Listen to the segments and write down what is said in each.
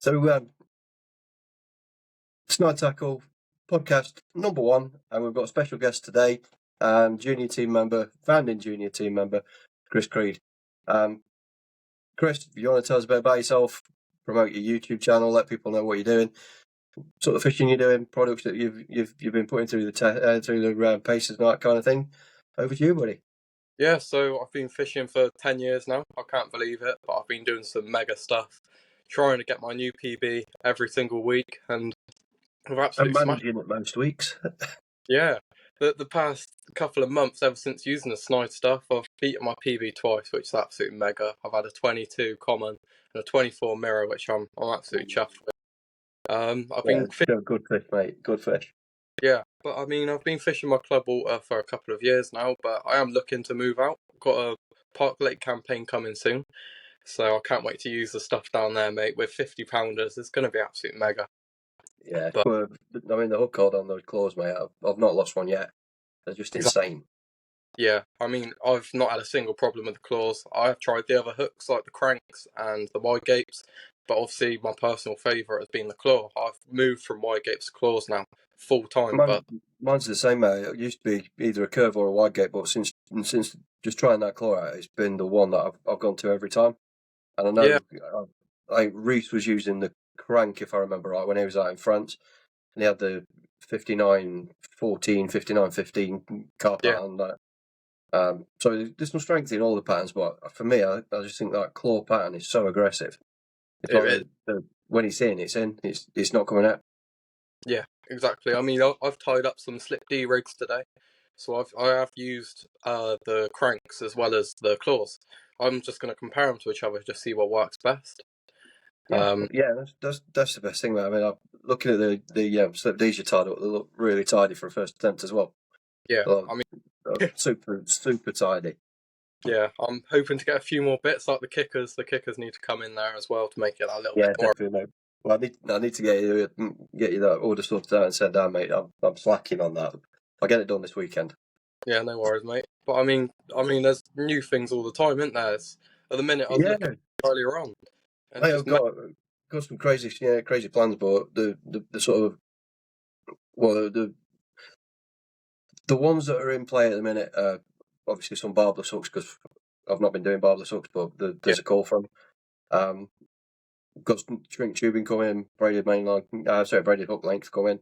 So, Snide Tackle podcast number 1, and we've got a special guest today, founding junior team member, Chris Creed. Chris, if you want to tell us a bit about yourself, promote your YouTube channel, let people know what you're doing, sort of fishing you're doing, products that you've been putting through the paces and that kind of thing. Over to you, buddy. Yeah, so I've been fishing for 10 years now. I can't believe it, but I've been doing some mega stuff, trying to get my new PB every single week, and I've absolutely I'm smashed. managing it most weeks. Yeah, the past couple of months, ever since using the Snide stuff, I've beaten my PB twice, which is absolutely mega. I've had a 22 common and a 24 mirror, which I'm absolutely chuffed with. I've been Good fish, mate. Good fish. Yeah, but I mean, I've been fishing my club water for a couple of years now, but I am looking to move out. Got a Park Lake campaign coming soon, so I can't wait to use the stuff down there, mate. With 50 pounders, it's going to be absolute mega. Yeah, But I mean, the hook cord on those claws, mate, I've not lost one yet. They're just insane. Yeah, I mean, I've not had a single problem with the claws. I've tried the other hooks, like the cranks and the wide gapes, but obviously my personal favourite has been the claw. I've moved from wide gapes to claws now, full time. But Mine's the same, mate. It used to be either a curve or a wide gape, but since just trying that claw out, it's been the one that I've gone to every time. And I know, yeah, Reese was using the crank, if I remember right, when he was out in France, and he had the 59-14, 59-15 car pattern. So there's some strength in all the patterns, but for me, I just think that claw pattern is so aggressive. It's like when it's in, it's not coming out. Yeah, exactly. I mean, I've tied up some slip D rigs today, so I have used the cranks as well as the claws. I'm just going to compare them to each other to see what works best. That's the best thing, mate. I mean, I'm looking at the slip D's you tied up, they look really tidy for a first attempt as well. Yeah, I mean, super tidy. Yeah, I'm hoping to get a few more bits like the kickers. The kickers need to come in there as well to make it a little bit more. Definitely, mate. Well, I need to get you that order sorted out and sent down, mate. I'm slacking on that. I'll get it done this weekend. Yeah, no worries, mate. But I mean, there's new things all the time, isn't there? At the minute, I was looking earlier on. And I've got some crazy plans, but the sort of the ones that are in play at the minute are obviously some barbless hooks, because I've not been doing barbless hooks, but there's a call from. Got some shrink tubing coming, braided braided hook length coming.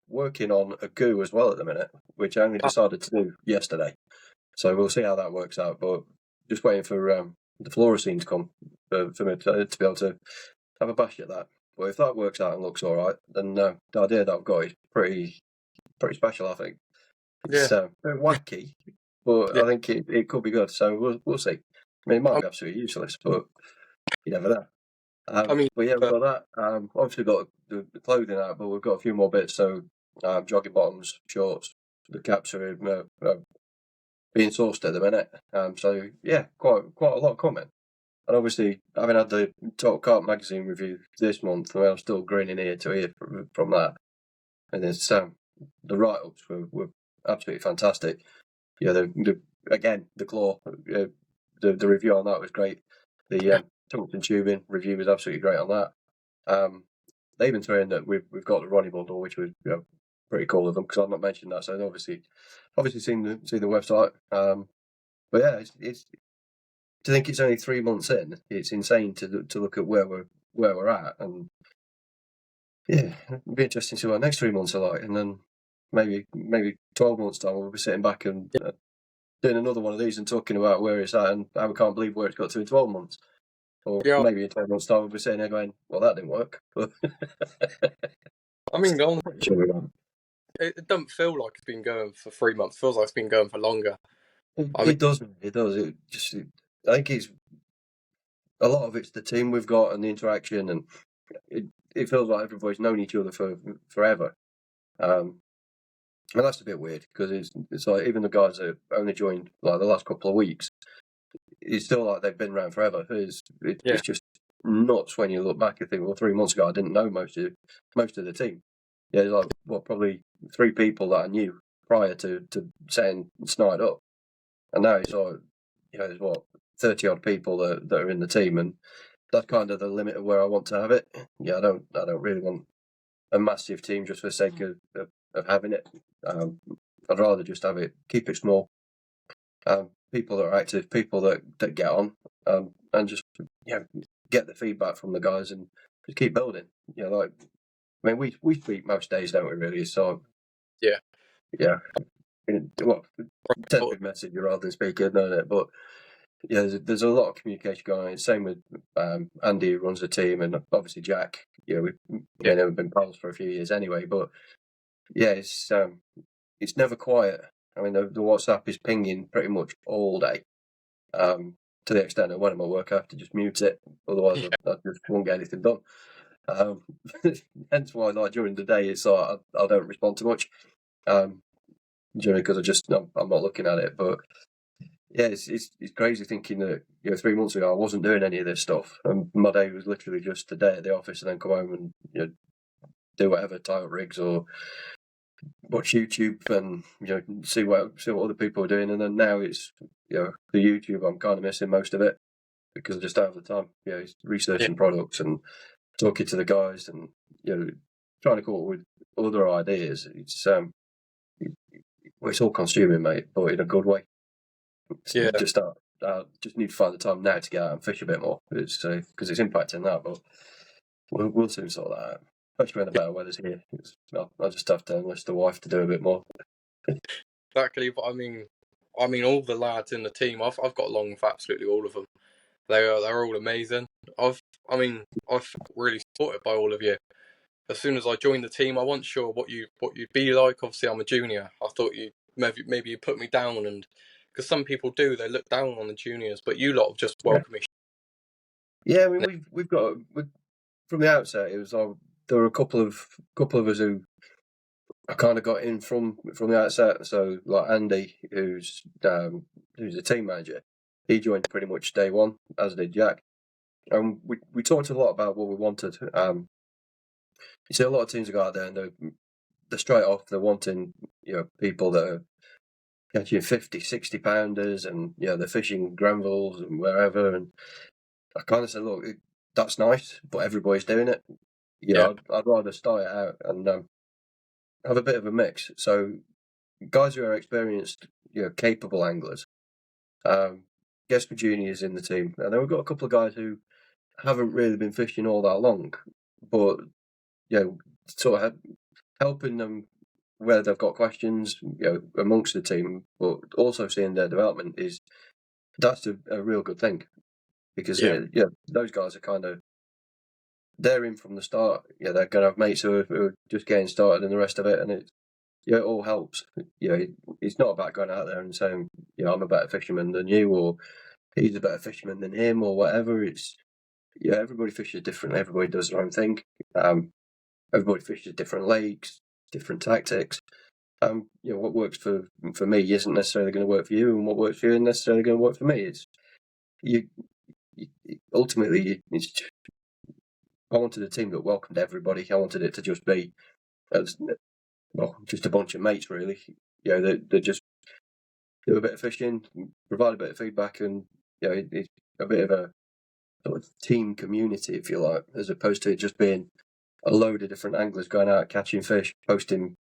Working on a goo as well at the minute, which I only decided to do yesterday. So we'll see how that works out. But just waiting for the fluorescein to come for me to be able to have a bash at that. But if that works out and looks all right, then the idea that I've got is pretty special, I think. It's very wacky, but I think it could be good. So we'll see. I mean, it might be absolutely useless, but you never know. But yeah, we've got that. Obviously got the clothing out, but we've got a few more bits. So jogging bottoms, shorts, the caps are being sourced at the minute. So yeah, quite a lot coming. And obviously, having had the Talk Carp magazine review this month, I'm still grinning ear to ear from that. And it's the write-ups were absolutely fantastic. Yeah, the claw, the review on that was great. The tungsten tubing review was absolutely great on that. They even threw in that we've got the Ronnie bundle, which was pretty cool of them, because I've not mentioned that. So they obviously seen the website. But yeah, it's to think it's only 3 months in. It's insane to look at where we're at, and yeah, it'll be interesting to see what the next 3 months are like, and then maybe 12 months time we'll be sitting back and doing another one of these and talking about where it's at and how we can't believe where it's got to in 12 months. Or maybe in 12 months time we'll be sitting there going, well, that didn't work. I mean, it doesn't feel like it's been going for 3 months. It feels like it's been going for longer. It does. I think it's a lot of it's the team we've got and the interaction, and it feels like everybody's known each other for forever. And that's a bit weird, because it's like even the guys that only joined like the last couple of weeks, it's still like they've been around forever. It's just nuts when you look back and think, well, 3 months ago I didn't know most of the team. Yeah, there's like probably 3 people that I knew prior to setting Snide up, and now it's like there's 30 odd people that are in the team, and that's kind of the limit of where I want to have it. Yeah, I don't really want a massive team just for the sake of having it. I'd rather just keep it small. People that are active, people that get on, and just get the feedback from the guys and just keep building. Like, I mean, we speak most days, don't we? Really, so Yeah. Well, tend to be messenger rather than speaking, don't it? But yeah, there's a lot of communication going on. Same with Andy, who runs the team, and obviously Jack. We've been pals for a few years anyway. But yeah, it's never quiet. I mean, the WhatsApp is pinging pretty much all day, to the extent that when I'm at work, I have to just mute it. Otherwise, I just won't get anything done. Hence why, like, during the day, it's I don't respond to much. Generally, because I'm not looking at it. But yeah, it's crazy thinking that 3 months ago I wasn't doing any of this stuff, and my day was literally just a day at the office, and then come home and do whatever, tie up rigs or watch YouTube and see what other people are doing. And then now it's the YouTube. I'm kind of missing most of it because I just don't have the time. It's researching products and talking to the guys and trying to come up with other ideas. It's all consuming, mate, but in a good way. Yeah. Just need to find the time now to get out and fish a bit more. It's because it's impacting that, but we'll soon sort that out. Especially when the better weather's here. I'll just have to enlist the wife to do a bit more. Exactly, but I mean, all the lads in the team, I've got along with absolutely all of them. They're all amazing. I've felt really supported by all of you. As soon as I joined the team, I wasn't sure what you'd be like. Obviously, I'm a junior. I thought you maybe you put me down, and because some people do, they look down on the juniors, but you lot have just welcomed me. Yeah, I mean, we've got from the outset. It was there were a couple of us who I kind of got in from the outset. So like Andy, who's the team manager, he joined pretty much day one, as did Jack. And we talked a lot about what we wanted. You see a lot of teams go out there and they're straight off. They're wanting people that are catching 50, 60 pounders, and they're fishing Granvilles and wherever. And I kind of said, look, that's nice, but everybody's doing it. I'd rather start it out and have a bit of a mix. So guys who are experienced, capable anglers. Guess for juniors in the team, and then we've got a couple of guys who haven't really been fishing all that long, but sort of helping them where they've got questions, amongst the team, but also seeing their development that's a real good thing, because those guys are they're in from the start. They're going to have mates who are just getting started and the rest of it, and it all helps. It's not about going out there and saying, I'm a better fisherman than you, or he's a better fisherman than him, or whatever. It's everybody fishes differently. Everybody does their own thing. Everybody fishes different lakes, different tactics. What works for me isn't necessarily going to work for you, and what works for you isn't necessarily going to work for me. It's ultimately, I wanted a team that welcomed everybody. I wanted it to just be, just a bunch of mates, really. They just do a bit of fishing, provide a bit of feedback, and it's a bit of a sort of team community, if you like, as opposed to it just being a load of different anglers going out catching fish, posting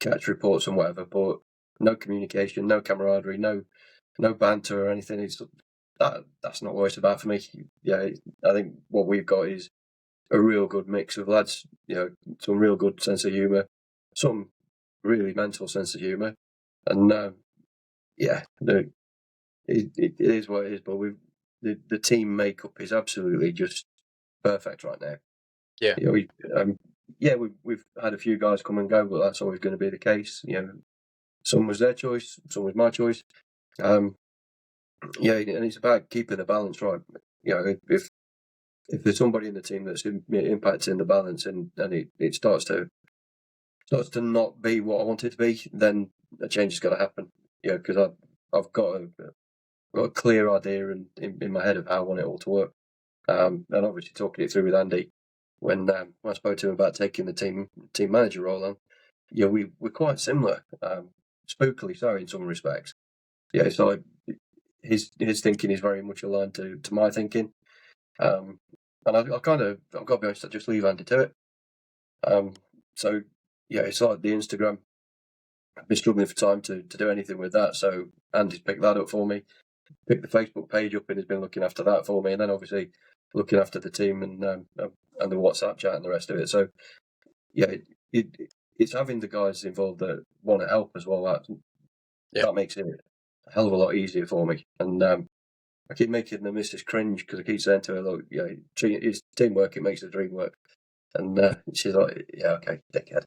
catch reports and whatever, but no communication, no camaraderie, no banter or anything. That's not what it's about for me. I think what we've got is a real good mix of lads, some real good sense of humour, some really mental sense of humour, and it is what it is. But the team makeup is absolutely just perfect right now. We've had a few guys come and go, but that's always going to be the case. Some was their choice, some was my choice. And it's about keeping the balance right. If there's somebody in the team that's impacting the balance, and it starts to not be what I want it to be, then a change is going to happen. Because I've got a clear idea in my head of how I want it all to work. And obviously talking it through with Andy when I spoke to him about taking the team manager role on. We're quite similar, spookily so in some respects. So his thinking is very much aligned to my thinking. And I've got to be honest, I just leave-handed to it. So yeah, it's like the Instagram. I've been struggling for time to do anything with that, so Andy's picked that up for me. Picked the Facebook page up and has been looking after that for me, and then obviously looking after the team and the WhatsApp chat and the rest of it. So yeah, it's having the guys involved that want to help as well. That makes it a hell of a lot easier for me. And I keep making the missus cringe because I keep saying to her, "Look, it's teamwork. It makes the dream work." And she's like, "Yeah, okay, dickhead."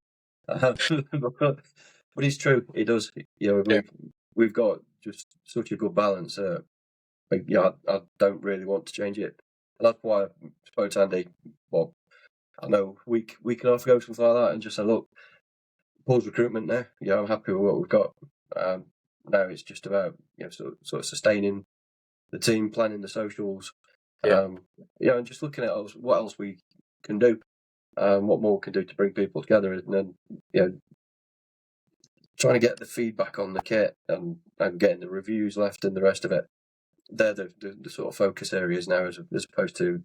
But it's true. It does. We've got just such a good balance. I don't really want to change it, and that's why I spoke to Andy. Well, I know week and a half ago, something like that, and just said, "Look, pause recruitment now. I'm happy with what we've got. Now it's just about sort of sustaining the team, planning the socials, and just looking at what else we can do, what more we can do to bring people together, and then trying to get the feedback on the kit and getting the reviews left and the rest of it. They're the sort of focus areas now, as opposed to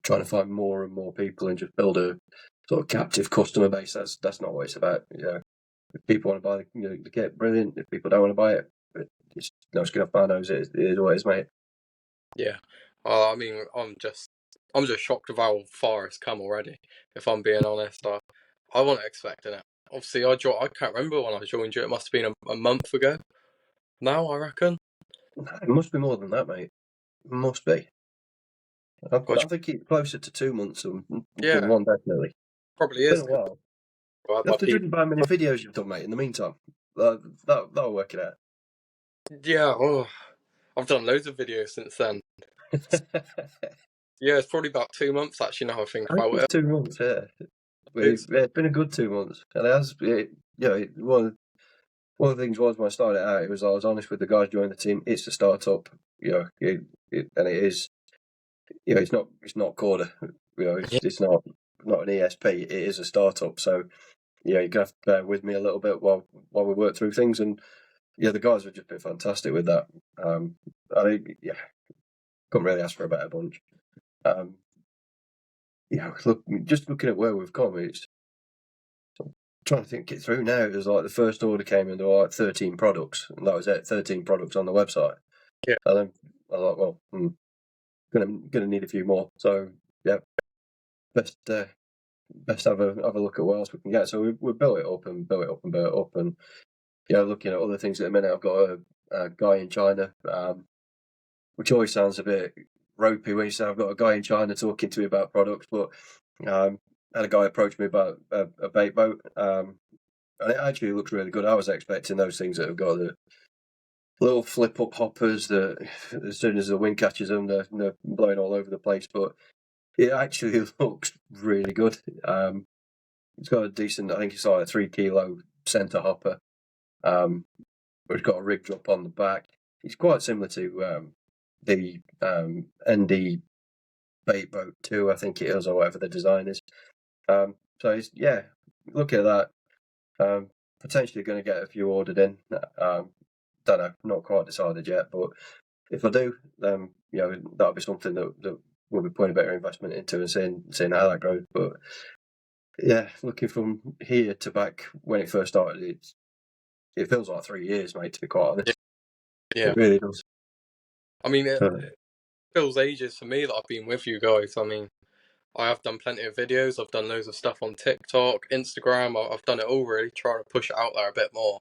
trying to find more and more people and just build a sort of captive customer base. That's not what it's about. If people want to buy the kit, brilliant. If people don't want to buy it, it's no skin off my nose. It is what it is, mate. Yeah. Well, I mean, I'm just shocked of how far it's come already. If I'm being honest, I wasn't expecting it. Obviously, I can't remember when I joined you. It must have been a month ago. Now, I reckon. It must be more than that, mate. It must be. I think it's closer to 2 months than one, definitely. Probably It's is. been a while. You You have to judge by how many videos you've done, mate, in the meantime. That'll work it out. Yeah, I've done loads of videos since then. Yeah, it's probably about 2 months actually. Now I think I think about it's it. 2 months. Yeah, it's been a good 2 months, and it has. One of the things was when I started out, I was honest with the guys joining the team. It's a startup, and it is. It's not Corda. It's not an ESP. It is a startup. So you're gonna have to bear with me a little bit while we work through things. And the guys have just been fantastic with that. Couldn't really ask for a better bunch. Just looking at where we've come, it's trying to think it through now. It was like the first order came in, there were like 13 products, and that was it. 13 products on the website. Yeah. And then I was like, well, gonna need a few more. So yeah, best have a look at what else we can get. So we built it up and built it up and built it up, and looking at other things at the minute. I've got a guy in China, which always sounds a bit ropey when you say I've got a guy in China talking to me about products, but had a guy approach me about a bait boat, and it actually looks really good. I was expecting those things that have got the little flip up hoppers that as soon as the wind catches them, they're blowing all over the place, but it actually looks really good. It's got a decent, I think it's like a 3 kilo centre hopper. It's got a rig drop on the back. It's quite similar to the ND bait boat 2, I think it is, or whatever the design is. So it's, looking at that, potentially going to get a few ordered in. Don't know, not quite decided yet, but if I do, then that'll be something that we'll be putting a better investment into and seeing how that grows. But yeah, looking from here to back when it first started, it feels like 3 years, mate, to be quite honest. Yeah. It really does. I mean, it feels ages for me that I've been with you guys. I mean, I have done plenty of videos. I've done loads of stuff on TikTok, Instagram. I've done it all, really, trying to push it out there a bit more.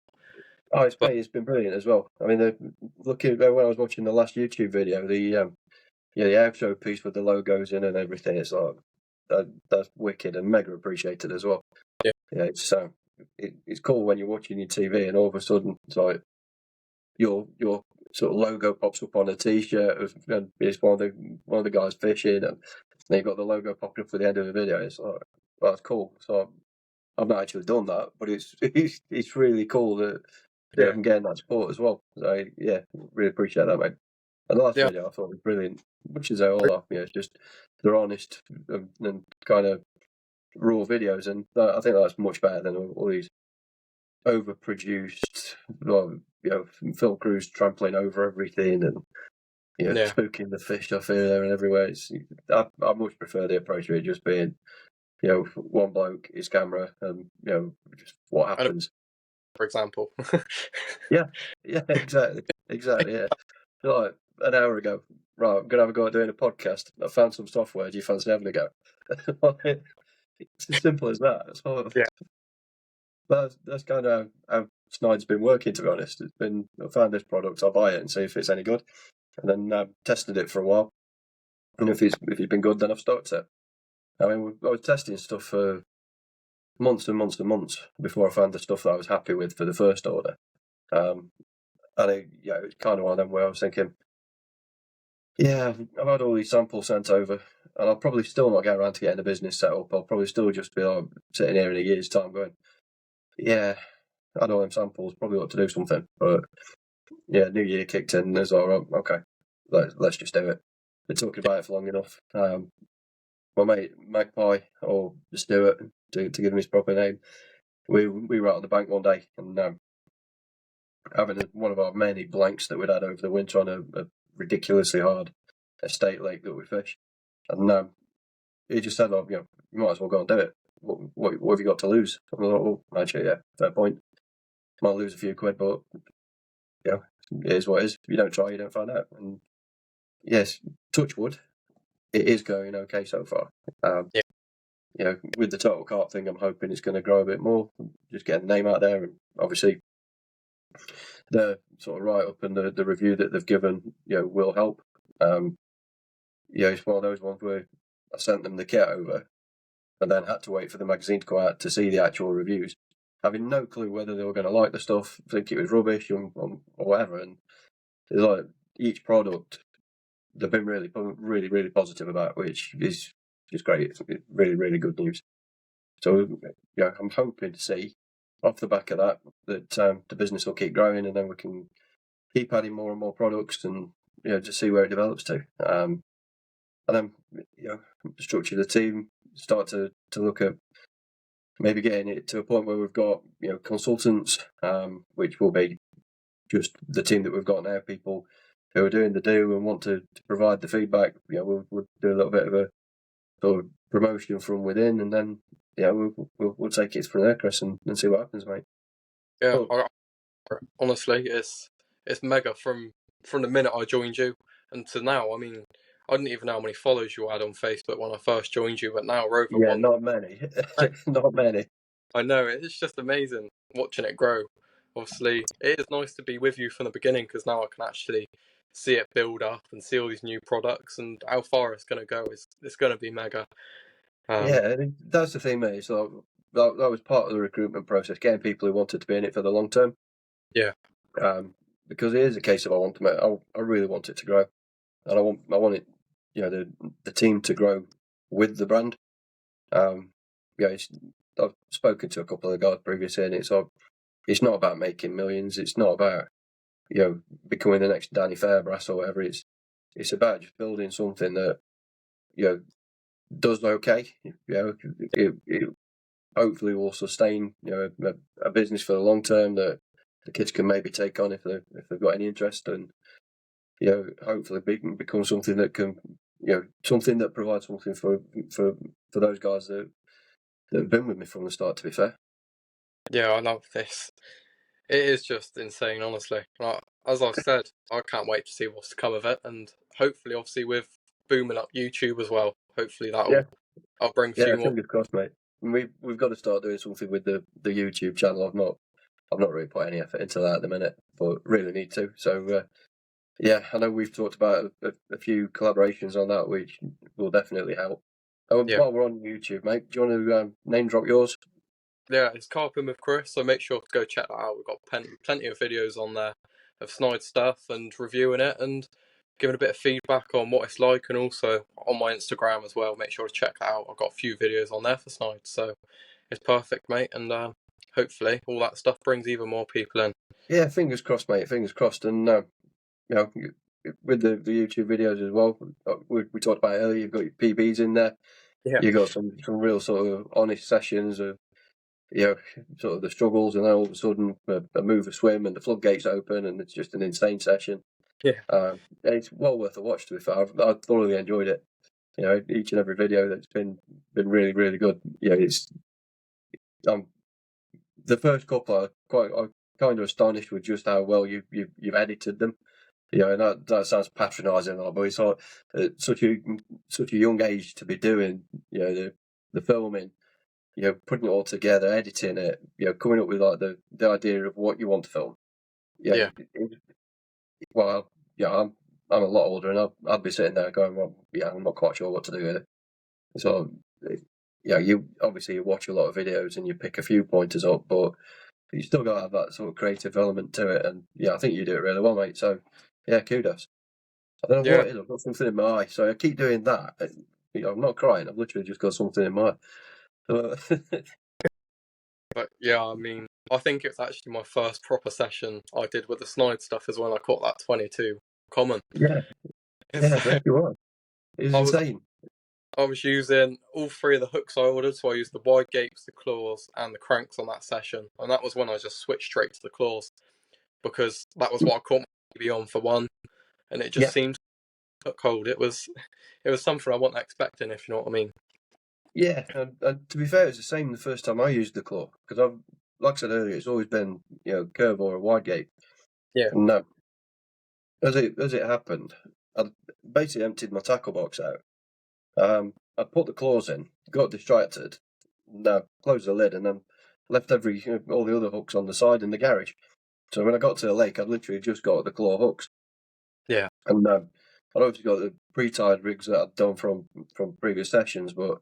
Oh, it's been brilliant as well. I mean, looking when I was watching the last YouTube video, the outro piece with the logos in and everything, it's like that's wicked and mega appreciated as well. Yeah, it's cool when you're watching your TV and all of a sudden it's like your sort of logo pops up on a T-shirt and it's one of the guys fishing, and then you've got the logo popping up at the end of the video. It's like, well, that's cool. So I've not actually done that, but it's really cool that I'm getting that support as well. So yeah, really appreciate that, mate. And the last video I thought was brilliant, which is they all are. It's just they're honest and kind of raw videos, and I think that's much better than all these overproduced, film crews trampling over everything, and spooking the fish off here, there, and everywhere. I much prefer the approach of it just being, one bloke, his camera, and just what happens. For example. Yeah, exactly, yeah. Like an hour ago, right, I'm gonna have a go at doing a podcast. I found some software. Do you fancy having a go? It's as simple as that. Yeah. That's kind of how Snide's been working. To be honest, I found this product, I'll buy it and see if it's any good, and then I've tested it for a while, and if it's been good, then I've stocked it. I mean, I was testing stuff for months and months and months before I found the stuff that I was happy with for the first order. And it's kind of one of them where I was thinking, yeah, I've had all these samples sent over, and I'll probably still not get around to getting a business set up. I'll probably still just be like, sitting here in a year's time going, yeah, I had all them samples, probably ought to do something. But yeah, New Year kicked in, and it's like, okay, let's just do it. Been talking about it for long enough. My mate Magpie, or Stuart, to give him his proper name, we were out on the bank one day and having one of our many blanks that we'd had over the winter on a ridiculously hard estate lake that we fish, and he just said, "Oh, you might as well go and do it. What have you got to lose?" I was like, "Oh, actually, yeah, fair point. Might lose a few quid, but it is what it is. If you don't try, you don't find out." And yes, touch wood, it is going okay so far. With the total carp thing, I'm hoping it's going to grow a bit more. Just getting the name out there, and obviously the sort of write up and the review that they've given, will help. It's one of those ones where I sent them the kit over, and then had to wait for the magazine to go out to see the actual reviews, having no clue whether they were going to like the stuff, think it was rubbish, or whatever. And it's like each product they've been really, really, really positive about, which is just great. It's really, really good news. So I'm hoping to see off the back of that the business will keep growing, and then we can keep adding more and more products, and just see where it develops to. And then structure the team, start to look at maybe getting it to a point where we've got consultants, which will be just the team that we've got now, people who are doing the do and want to provide the feedback. We'll do a little bit of a sort of promotion from within, and then we'll take it from there, Chris, and see what happens, mate. Yeah, honestly, it's mega from the minute I joined you and to now. I mean, I didn't even know how many followers you had on Facebook when I first joined you, but now we're over one. Not many. Not many. I know, it's just amazing watching it grow. Obviously, it is nice to be with you from the beginning, because now I can actually see it build up and see all these new products, and how far it's going to go. It's going to be mega. That's the thing, mate. So that was part of the recruitment process, getting people who wanted to be in it for the long term. Yeah. Because it is a case of I really want it to grow, and I want it, the team to grow with the brand. I've spoken to a couple of the guys previously, and it's not about making millions. It's not about becoming the next Danny Fairbrass or whatever. It's about just building something that does okay. It hopefully will sustain a business for the long term that the kids can maybe take on if they've got any interest, and hopefully become something that can something that provides something for those guys that have been with me from the start, to be fair. Yeah, I love this. It is just insane, honestly. As I've said, I can't wait to see what's to come of it, and hopefully, obviously, with booming up YouTube as well, hopefully I'll bring a few more. Fingers crossed, mate. We've got to start doing something with the YouTube channel. I've not really put any effort into that at the minute, but really need to. So I know we've talked about a few collaborations on that, which will definitely help. While we're on YouTube, mate, do you want to name drop yours? Yeah, it's Carping with Chris, so make sure to go check that out. We've got plenty of videos on there of Snide stuff and reviewing it and giving a bit of feedback on what it's like, and also on my Instagram as well. Make sure to check that out. I've got a few videos on there for Snide, so it's perfect, mate, and hopefully all that stuff brings even more people in. Yeah, fingers crossed, mate. Fingers crossed, and with the YouTube videos as well, we talked about it earlier. You've got your PBs in there. Yeah. You've got some real sort of honest sessions of sort of the struggles, and then all of a sudden a move, a swim, and the floodgates open, and it's just an insane session. It's well worth a watch, to be fair. I've thoroughly enjoyed it. You know, each and every video that's been really, really good. You know, it's the first couple I'm kind of astonished with just how well you've edited them. You know, and that sounds patronising, but it's like at such a young age to be doing, you know, the filming, you know, putting it all together, editing it, you know, coming up with like the idea of what you want to film. Yeah. Well, yeah, I'm a lot older, and I'd be sitting there going, well, yeah, I'm not quite sure what to do with it. So, yeah, you obviously you watch a lot of videos and you pick a few pointers up, but you still got to have that sort of creative element to it. And yeah, I think you do it really well, mate. So, yeah, kudos. I don't know Yeah. what it is. I've got something in my eye, so I keep doing that. You know, I'm not crying. I've literally just got something in my eye. So, But yeah, I mean, I think it's actually my first proper session I did with the Snide stuff is when I caught that 22 common. yeah, It's, yeah, I bet you are. It's I was insane. I was using all three of the hooks I ordered, so I used the wide gapes, the claws, and the cranks on that session, and that was when I just switched straight to the claws because that was what I caught my TV on for one, and it just Yeah, seems hook hold. It was something I wasn't expecting, if you know what I mean. yeah. And to be fair, it's the same the first time I used the claw because like I said earlier, it's always been, you know, curve or a wide gate. Yeah. And as it happened, I basically emptied my tackle box out. I put the claws in, got distracted, closed the lid, and then left all the other hooks on the side in the garage. So when I got to the lake, I'd literally just got the claw hooks. Yeah. And I'd obviously got the pre-tied rigs that I'd done from previous sessions, but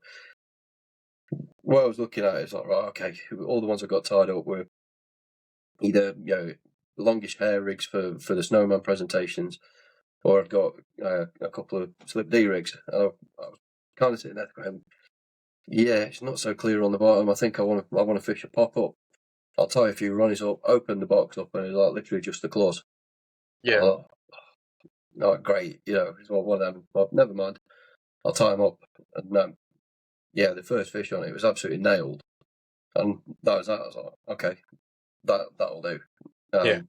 what I was looking at is like, right, okay, all the ones I got tied up were either, you know, longish hair rigs for the snowman presentations, or I've got a couple of slip D rigs. I was kind of sitting there going, yeah, it's not so clear on the bottom. I think I want to fish a pop up. I'll tie a few runnies up, open the box up, and it's like literally just the claws. Yeah. Oh, not great, you know. It's one of them. Well, never mind. I'll tie them up, and yeah, the first fish on it was absolutely nailed, and that was that. I was like, okay, that'll do. Yeah.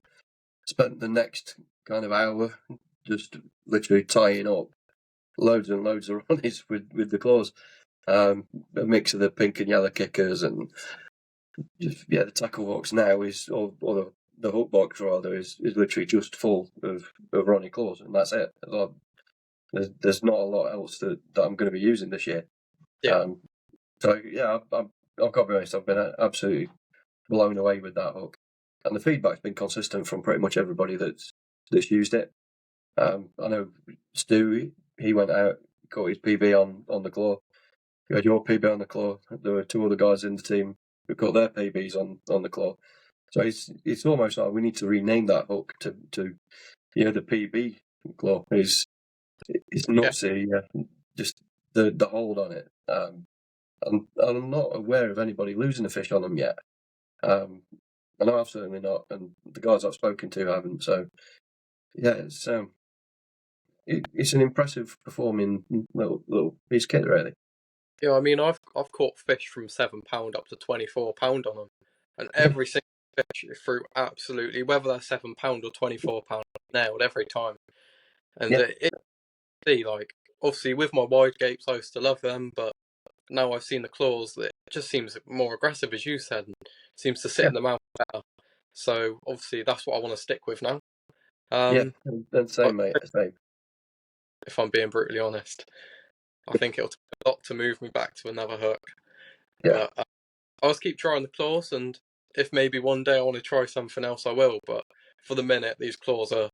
Spent the next kind of hour just literally tying up loads and loads of runnies with the claws. A mix of the pink and yellow kickers, and just, yeah, the tackle box now is, or the hook box rather, is literally just full of Ronnie claws, and that's it. There's not a lot else that I'm going to be using this year. Yeah. So yeah, I've got to be honest, I've been absolutely blown away with that hook, and the feedback's been consistent from pretty much everybody that's used it. I know Stu, he went out, got his PB on the claw. You had your PB on the claw. There were two other guys in the team who got their PBs on the claw. So it's almost like we need to rename that hook to the PB claw. It's nutsy, just the hold on it. And I'm not aware of anybody losing a fish on them yet. I know I've certainly not, and the guys I've spoken to haven't. So yeah, it's an impressive performing little piece of kit, really. Yeah, I mean, I've caught fish from £7 up to £24 on them, and every single fish is through absolutely, whether they're £7 or £24, nailed every time. And Yeah, see, like, obviously with my wide gapes, I used to love them, but now I've seen the claws, it just seems more aggressive, as you said, and seems to sit yeah, in the mouth better. So obviously that's what I want to stick with now. yeah. Um, And same, mate. Same. if I'm being brutally honest, I think it'll take a lot to move me back to another hook. Yeah, But I'll just keep trying the claws, and if maybe one day I want to try something else, I will. But for the minute, these are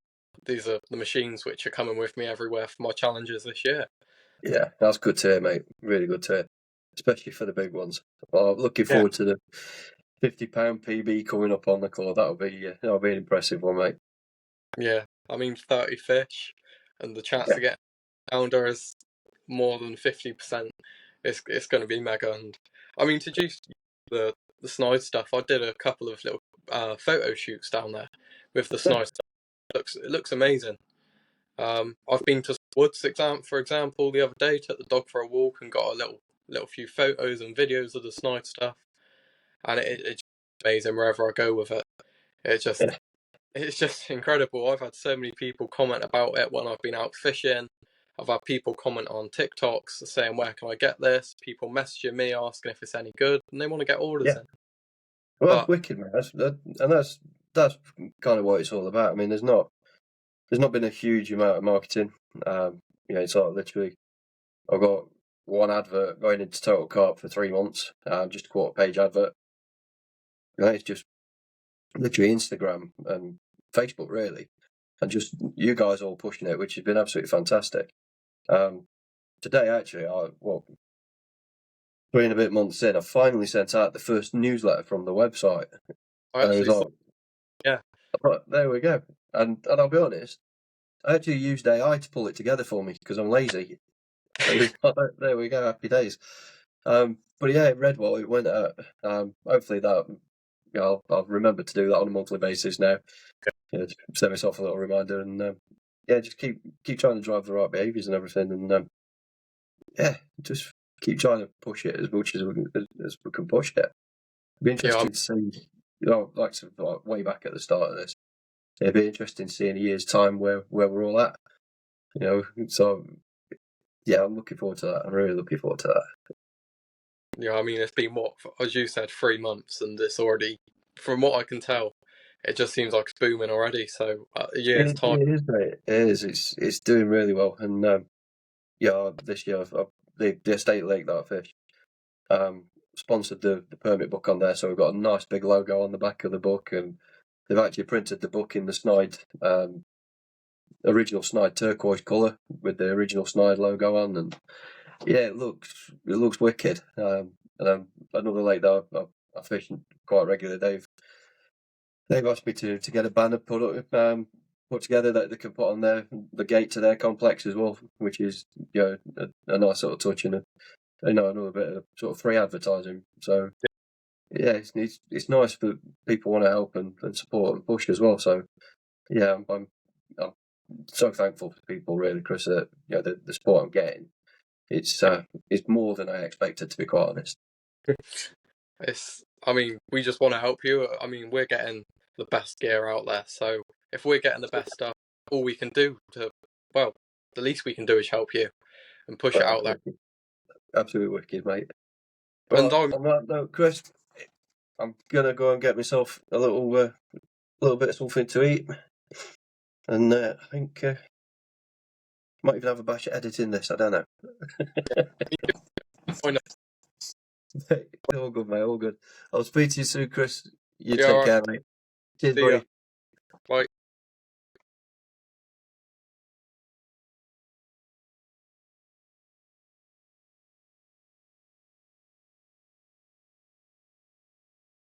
the machines which are coming with me everywhere for my challenges this year. yeah. That's good to hear, mate. Really good to hear, especially for the big ones. Well, looking Yeah, forward to the £50 PB coming up on the claw. That'll be an impressive one, mate. yeah. I mean, 30 fish, and the chance Yeah, to get a pounder is more than 50%. It's going to be mega. And I mean, to juice the Snide stuff, I did a couple of little photo shoots down there with the yeah, Snide stuff. It looks amazing. I've been to Woods for example, the other day. Took the dog for a walk and got a little few photos and videos of the Snide stuff, and it's amazing wherever I go with it. It just yeah. it's just incredible. I've had so many people comment about it when I've been out fishing. I've had people comment on TikToks saying, "Where can I get this?" People messaging me asking if it's any good, and they want to get orders Yeah. in. Well, that's But wicked, man. That's kind of what it's all about. I mean, there's not been a huge amount of marketing. It's like literally, I've got one advert going into Total Carp for 3 months, just a quarter-page advert. It's just literally Instagram and Facebook, really, and just you guys all pushing it, which has been absolutely fantastic. Today, actually, 3 and a bit months in, I finally sent out the first newsletter from the website. I And it was actually saw, like, yeah, right, there we go. And I'll be honest, I actually used AI to pull it together for me because I'm lazy. It was like, there we go, happy days. But yeah, it read well. It went out. Hopefully that, I'll remember to do that on a monthly basis now. To set myself a little reminder, and just keep trying to drive the right behaviours and everything, and just keep trying to push it as much as we can push it. It'd be interesting to see, like way back at the start of this. It'd be interesting to see in a year's time where we're all at. So yeah, I'm looking forward to that. I'm really looking forward to that. yeah. I mean, it's been what, as you said, 3 months, and it's already, from what I can tell, it just seems like it's booming already. So a year's time. It is, mate. It is. It's doing really well, and this year the estate lake that I fished sponsored the permit book on there, so we've got a nice big logo on the back of the book, and they've actually printed the book in the Snide original Snide turquoise colour with the original Snide logo on, and yeah, it looks wicked. And another lake that I fish quite regularly, they've asked me to get a banner put together that they can put on the gate to their complex as well, which is a nice sort of touch and another bit of sort of free advertising. So yeah, it's nice for people want to help and support and push as well. So yeah, I'm so thankful to people, really, Chris, that the support I'm getting. It's more than I expected, to be quite honest. I mean, we just want to help you. I mean, we're getting the best gear out there, so if we're getting the best stuff, all we can do the least we can do is help you and push it out there. Absolutely wicked, mate. And But on that note, Chris, I'm gonna go and get myself a little bit of something to eat, and I think might even have a bash at editing this. I don't know. I know. All good, mate. All good. I'll speak to you soon, Chris. You Yeah, take all right. care, mate. Cheers, See ya. buddy. Bye.